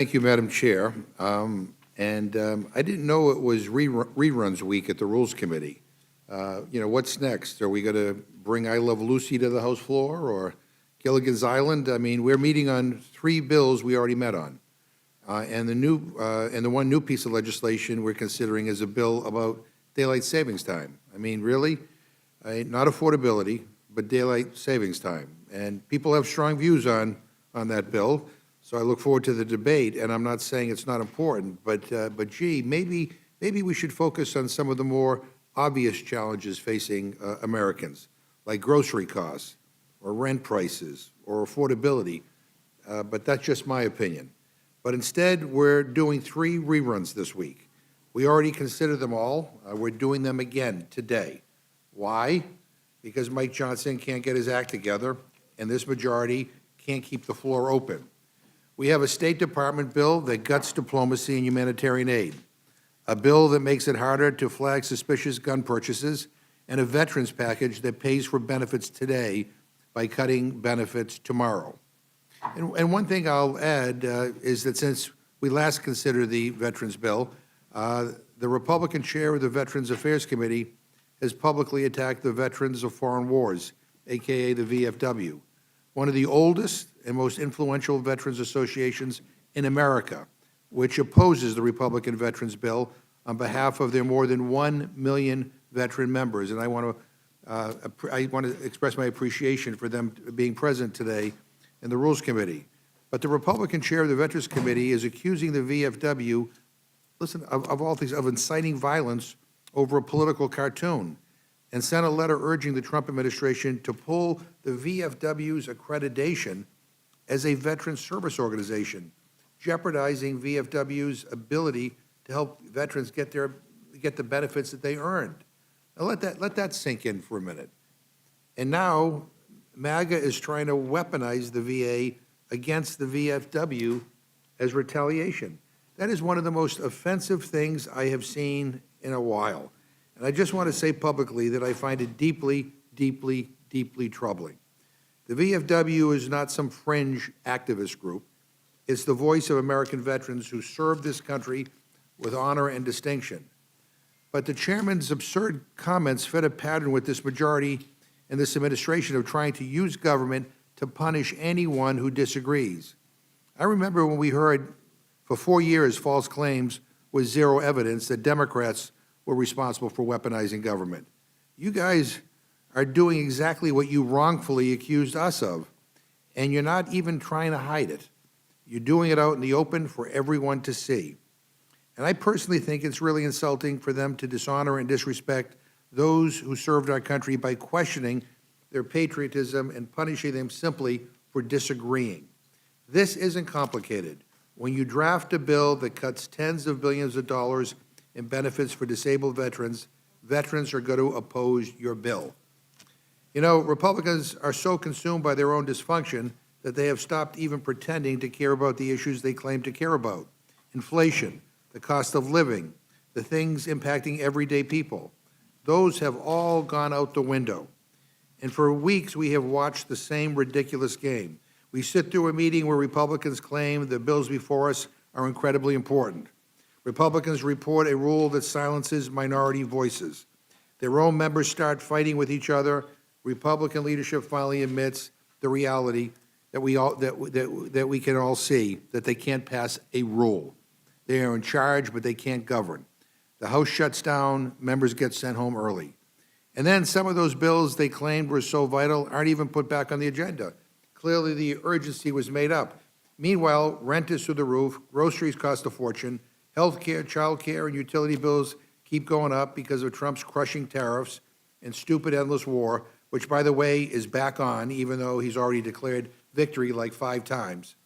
Thank you, Madam Chair. I didn't know it was reruns week at the Rules Committee. What's next? Are we going to bring I Love Lucy to the House floor or Gilligan's Island? I mean, we're meeting on 3 bills we already met on. And the one new piece of legislation we're considering is a bill about daylight savings time. I mean, really? Not affordability, but daylight savings time. And people have strong views on that bill. So I look forward to the debate, and I'm not saying it's not important, but gee, maybe we should focus on some of the more obvious challenges facing Americans, like grocery costs, or rent prices, or affordability. But that's just my opinion. But instead, we're doing 3 reruns this week. We already considered them all. We're doing them again today. Why? Because Mike Johnson can't get his act together, and this majority can't keep the floor open. We have a State Department bill that guts diplomacy and humanitarian aid, a bill that makes it harder to flag suspicious gun purchases, and a veterans package that pays for benefits today by cutting benefits tomorrow. And one thing I'll add is that since we last considered the veterans bill, the Republican chair of the Veterans Affairs Committee has publicly attacked the Veterans of Foreign Wars, AKA the VFW, one of the oldest and most influential veterans associations in America, which opposes the Republican Veterans Bill on behalf of their more than 1 million veteran members. And I want to express my appreciation for them being present today in the Rules Committee. But the Republican chair of the Veterans Committee is accusing the VFW, listen, of all things, of inciting violence over a political cartoon, and sent a letter urging the Trump administration to pull the VFW's accreditation as a veteran service organization, jeopardizing VFW's ability to help veterans get the benefits that they earned. Now let that sink in for a minute. And now MAGA is trying to weaponize the VA against the VFW as retaliation. That is one of the most offensive things I have seen in a while. And I just want to say publicly that I find it deeply, deeply, deeply troubling. The VFW is not some fringe activist group. It's the voice of American veterans who served this country with honor and distinction. But the chairman's absurd comments fit a pattern with this majority and this administration of trying to use government to punish anyone who disagrees. I remember when we heard for 4 years false claims with zero evidence that Democrats were responsible for weaponizing government. You guys are doing exactly what you wrongfully accused us of, and you're not even trying to hide it. You're doing it out in the open for everyone to see. And I personally think it's really insulting for them to dishonor and disrespect those who served our country by questioning their patriotism and punishing them simply for disagreeing. This isn't complicated. When you draft a bill that cuts tens of billions of dollars in benefits for disabled veterans, veterans are going to oppose your bill. You know, Republicans are so consumed by their own dysfunction that they have stopped even pretending to care about the issues they claim to care about. Inflation, the cost of living, the things impacting everyday people. Those have all gone out the window. And for weeks, we have watched the same ridiculous game. We sit through a meeting where Republicans claim the bills before us are incredibly important. Republicans report a rule that silences minority voices. Their own members start fighting with each other. Republican leadership finally admits the reality that we can all see, that they can't pass a rule. They are in charge, but they can't govern. The House shuts down, members get sent home early. And then some of those bills they claimed were so vital aren't even put back on the agenda. Clearly, the urgency was made up. Meanwhile, rent is through the roof, groceries cost a fortune, health care, child care, and utility bills keep going up because of Trump's crushing tariffs and stupid endless war, which, by the way, is back on, even though he's already declared victory like 5 times.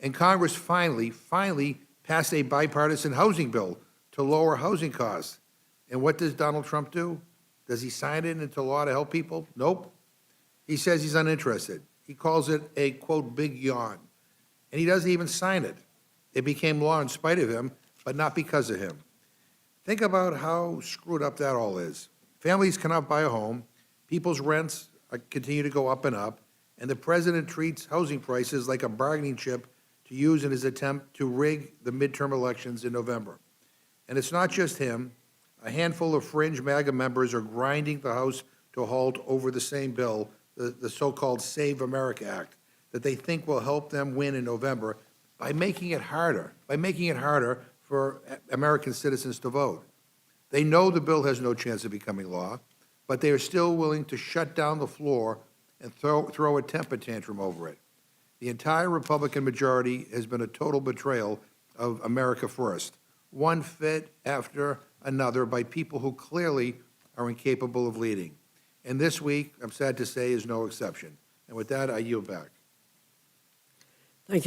And Congress finally passed a bipartisan housing bill to lower housing costs. And what does Donald Trump do? Does he sign it into law to help people? Nope. He says he's uninterested. He calls it a, quote, big yawn. And he doesn't even sign it. It became law in spite of him, but not because of him. Think about how screwed up that all is. Families cannot buy a home. People's rents continue to go up and up. And the president treats housing prices like a bargaining chip to use in his attempt to rig the midterm elections in November. And it's not just him. A handful of fringe MAGA members are grinding the House to a halt over the same bill, the so-called Save America Act, that they think will help them win in November by making it harder for American citizens to vote. They know the bill has no chance of becoming law, but they are still willing to shut down the floor and throw a temper tantrum over it. The entire Republican majority has been a total betrayal of America first, one fit after another by people who clearly are incapable of leading. And this week, I'm sad to say, is no exception. And with that, I yield back. Thank you.